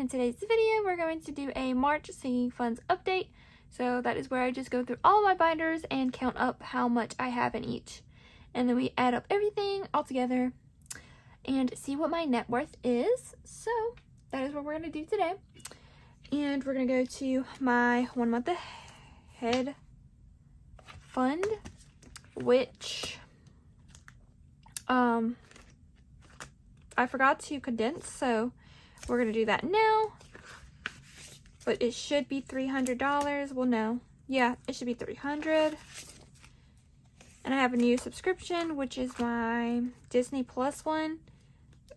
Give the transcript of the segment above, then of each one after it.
in today's video we're going to do a March Singing Funds update. So that is where I just go through all my binders and count up how much I have in each. And then we add up everything all together and see what my net worth is. So that is what we're going to do today. And we're going to go to my 1 month ahead fund, which I forgot to condense, so we're going to do that now. But it should be $300. Well, no. Yeah, it should be $300. And I have a new subscription, which is my Disney Plus one,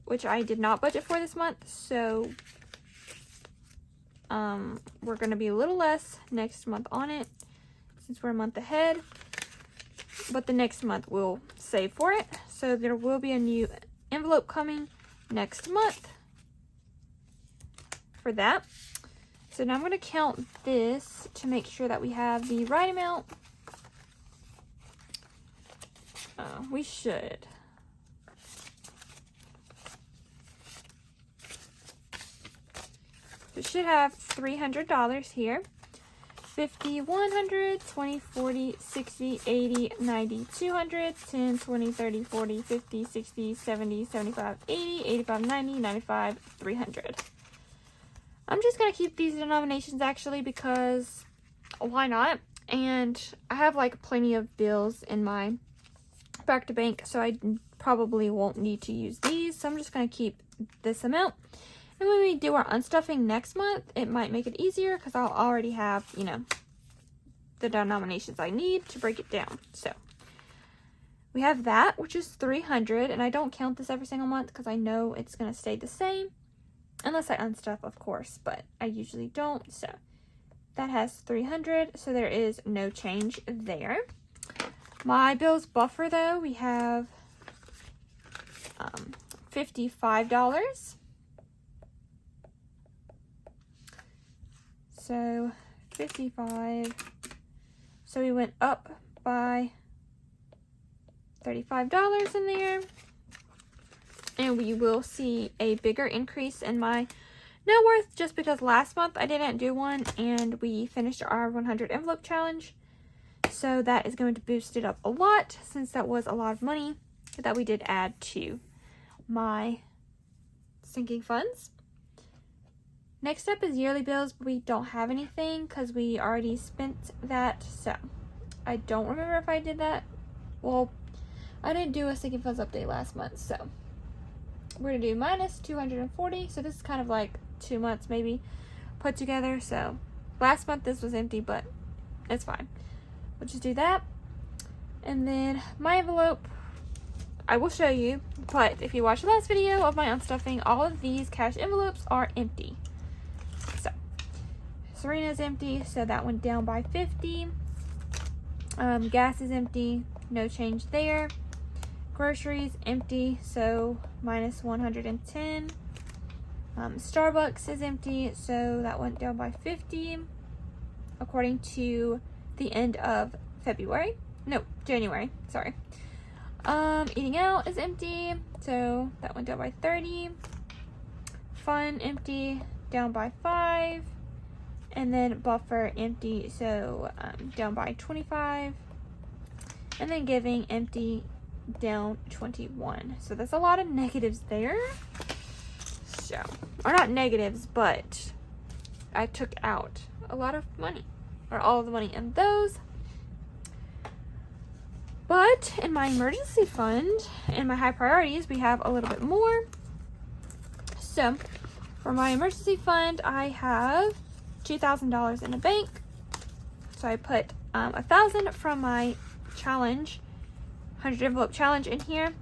which I did not budget for this month. So we're going to be a little less next month on it, since we're a month ahead. But the next month we'll save for it. So there will be a new envelope coming next month for that. So now I'm going to count this to make sure that we have the right amount. We should. We should have $300 here. 50, 100, 20, 40, 60, 80, 90, 200, 10, 20, 30, 40, 50, 60, 70, 75, 80, 85, 90, 95, 300. I'm just going to keep these denominations actually because why not? And I have like plenty of bills in my back to bank, so I probably won't need to use these. So I'm just going to keep this amount. And when we do our unstuffing next month, it might make it easier because I'll already have, you know, the denominations I need to break it down. So we have that, which is 300, and I don't count this every single month because I know it's going to stay the same unless I unstuff, of course, but I usually don't. So that has 300, so there is no change there. My bills buffer, though, we have $55. So 55. So we went up by $35 in there. And we will see a bigger increase in my net worth just because last month I didn't do one and we finished our 100 envelope challenge. So that is going to boost it up a lot since that was a lot of money that we did add to my sinking funds. Next up is yearly bills, but we don't have anything because we already spent that. So I don't remember if I did that. Well, I didn't do a sinking funds update last month, so we're gonna do minus 240. So this is kind of like 2 months maybe put together. So last month this was empty, but it's fine. We'll just do that. And then my envelope, I will show you, but if you watch the last video of my unstuffing, all of these cash envelopes are empty. So Sarina is empty, so that went down by 50. Gas is empty, no change there. Groceries empty, so minus 110. Starbucks is empty, so that went down by 50 according to the end of February. No, January, sorry. Eating out is empty, so that went down by 30. Fun empty, down by 5. And then buffer empty, so down by 25. And then giving empty, down 21. So that's a lot of negatives there. So, or not negatives, but I took out a lot of money, or all of the money in those. But in my emergency fund and my high priorities, we have a little bit more. So for my emergency fund, I have $2,000 in the bank. So I put $1,000 from my challenge, 100 envelope challenge in here.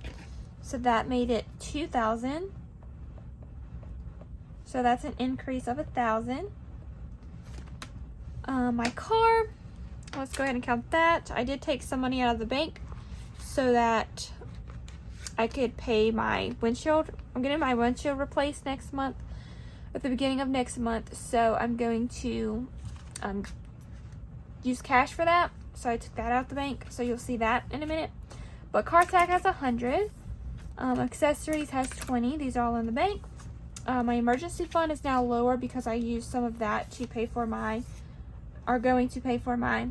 So that made it $2,000. So that's an increase of $1,000. My car, let's go ahead and count that. I did take some money out of the bank so that I could pay my windshield. I'm getting my windshield replaced next month, at the beginning of next month. So I'm going to use cash for that. So I took that out of the bank. So you'll see that in a minute. But car tag has 100. Accessories has 20. These are all in the bank. My emergency fund is now lower because I used some of that to pay for my, are going to pay for my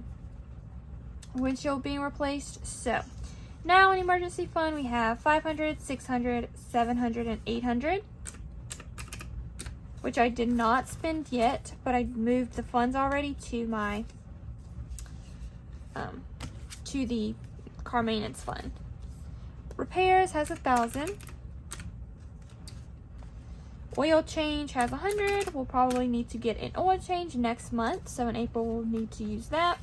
windshield being replaced. So now in emergency fund we have 500, 600, 700, and 800, which I did not spend yet, but I moved the funds already to my to the car maintenance fund. Repairs has 1,000. Oil change has 100. We'll probably need to get an oil change next month, so in April we'll need to use that.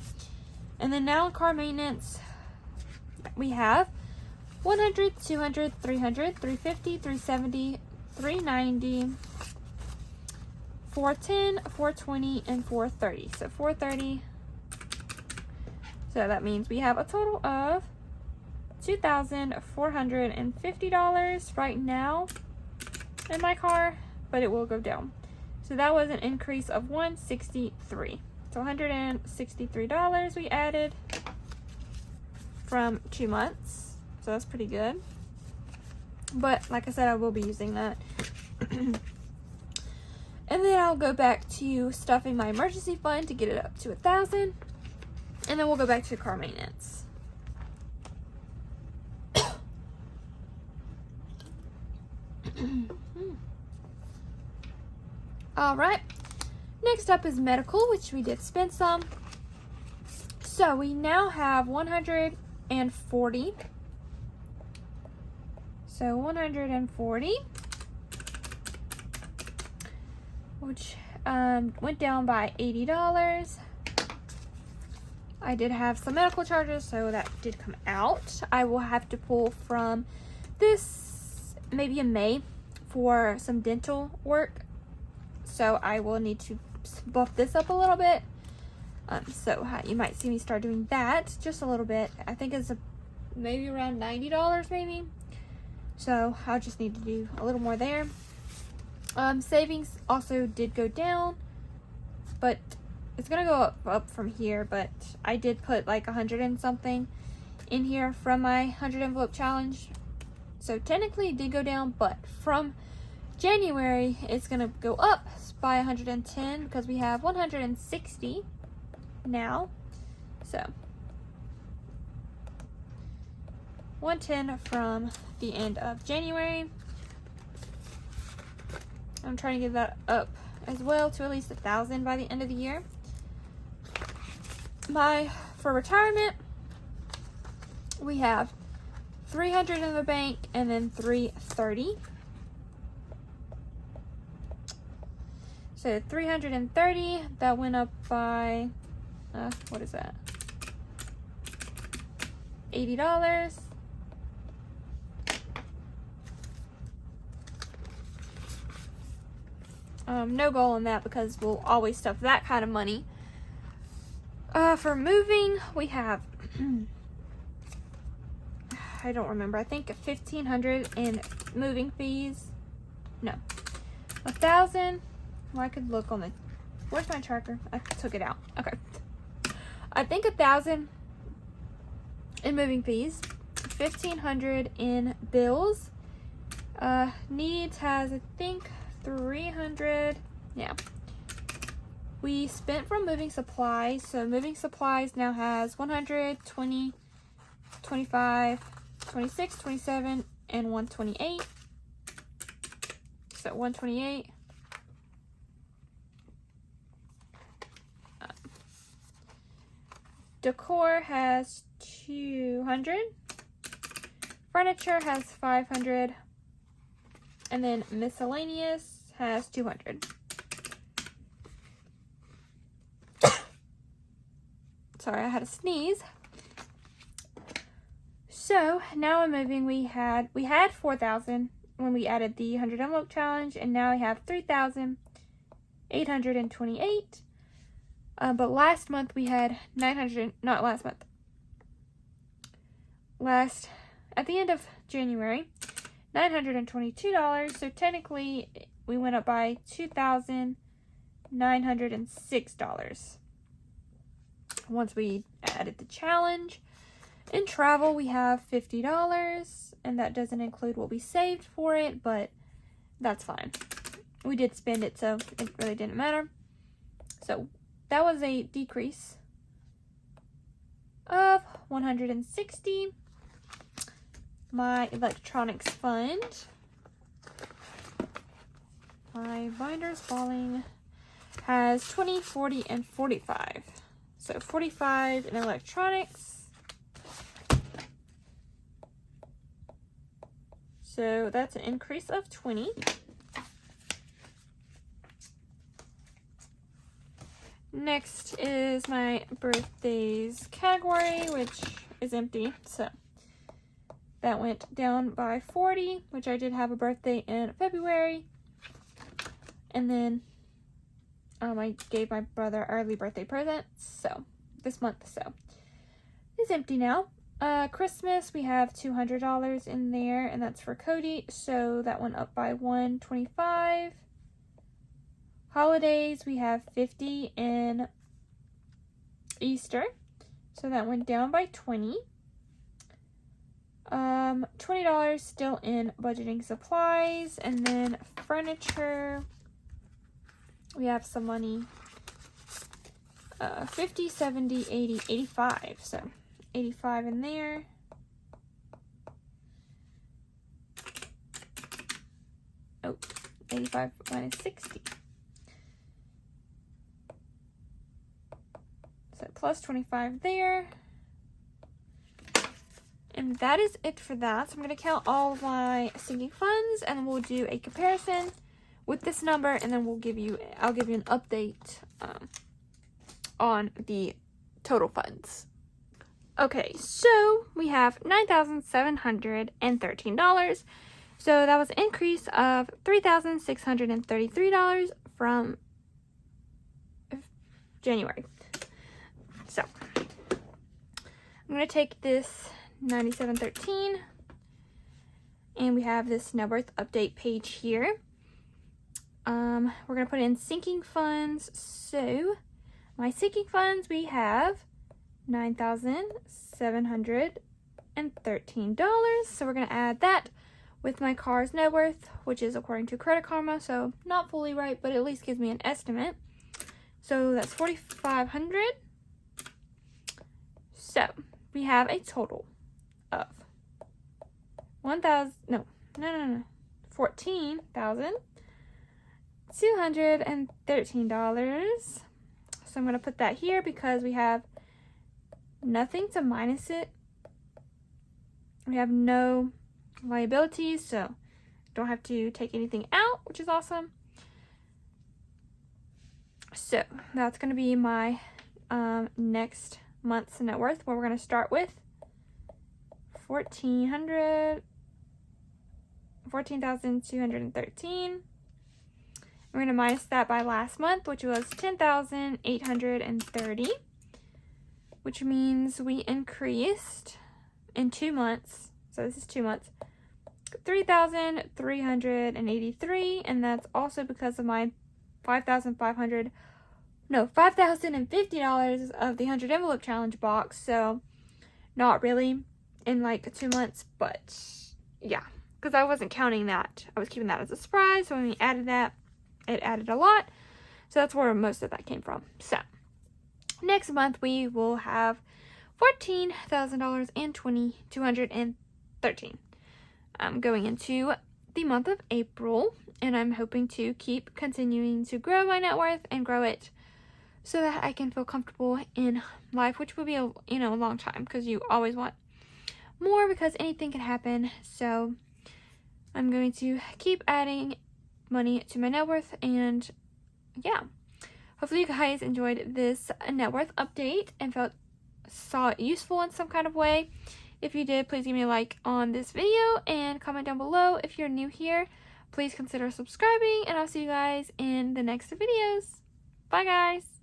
And then now in car maintenance, we have 100, 200, 300, 350, 370, 390, 410, 420, and 430. So 430. So that means we have a total of $2,450 right now in my car, but it will go down. So that was an increase of $163. So $163 we added from 2 months. So that's pretty good. But like I said, I will be using that. And then I'll go back to stuffing my emergency fund to get it up to 1,000. And then we'll go back to car maintenance. All right, next up is medical, which we did spend some. So we now have 140. So 140, which went down by $80. I did have some medical charges, so that did come out. I will have to pull from this maybe in May for some dental work. So I will need to buff this up a little bit. So you might see me start doing that just a little bit. I think it's maybe around $90 maybe. So I'll just need to do a little more there. Savings also did go down, but it's gonna go up from here. But I did put like 100 and something in here from my 100 envelope challenge. So technically it did go down, but from January it's gonna go up by 110 because we have 160 now. So 110 from the end of January. I'm trying to get that up as well to at least 1,000 by the end of the year. For retirement, we have 300 in the bank and then 330. So 330, that went up by, what is that? $80. No goal on that because we'll always stuff that kind of money. For moving, we have, I don't remember, I think 1,500 in moving fees. No, 1,000. Well, I could look on the, where's my tracker? I took it out. Okay. I think 1,000 in moving fees, 1,500 in bills. Needs has, I think, 300. Yeah. We spent from moving supplies. So moving supplies now has 100, 20, 25, 26, 27, and 128. So 128. Decor has 200. Furniture has 500. And then miscellaneous has 200. Sorry, I had a sneeze. So now in moving, we had 4,000 when we added the 100 envelope challenge, and now we have 3,828. But last month we had 900. Not last month. At the end of January, $922. So technically, we went up by $2,906 once we added the challenge. In travel, we have $50, and that doesn't include what we saved for it, but that's fine. we did spend it, so it really didn't matter. So that was a decrease of $160. My electronics fund, my binder's falling, has 20, 40, and 45. So 45 in electronics. So that's an increase of 20. Next is my birthdays category, which is empty. So that went down by 40, which I did have a birthday in February. And then I gave my brother early birthday presents, so this month, so it's empty now. Christmas, we have $200 in there, and that's for Cody, so that went up by $125. Holidays, we have 50 in Easter, so that went down by 20. $20 still in budgeting supplies, and then furniture, we have some money, 50, 70, 80, 85, so 85 in there. Oh, 85 minus 60. So plus 25 there. And that is it for that. So I'm going to count all of my sinking funds, and we'll do a comparison with this number, and then I'll give you an update on the total funds. Okay, so we have $9,713. So that was an increase of $3,633 from January. So I'm going to take this 9713, and we have this net worth update page here. We're going to put in sinking funds. So my sinking funds, we have $9,713. So we're going to add that with my car's net worth, which is according to Credit Karma, so not fully right, but at least gives me an estimate. So that's $4,500. So we have a total of $14,213. So I'm going to put that here because we have nothing to minus it. We have no liabilities, so don't have to take anything out, which is awesome. So that's going to be my next month's net worth, where we're going to start with $14,213. We're going to minus that by last month, which was $10,830, which means we increased in 2 months. So this is 2 months, $3,383, and that's also because of my $5,050 of the 100 envelope challenge box. So not really in like 2 months, but yeah, because I wasn't counting that. I was keeping that as a surprise. So when we added that, it added a lot. So that's where most of that came from. So next month we will have $14,000 and $213. Going into the month of April, and I'm hoping to keep continuing to grow my net worth and grow it so that I can feel comfortable in life, which will be a long time, because you always want more because anything can happen. So I'm going to keep adding money to my net worth, and yeah, hopefully you guys enjoyed this net worth update and saw it useful in some kind of way. If you did, please give me a like on this video and comment down below. If you're new here, please consider subscribing, and I'll see you guys in the next videos. Bye guys.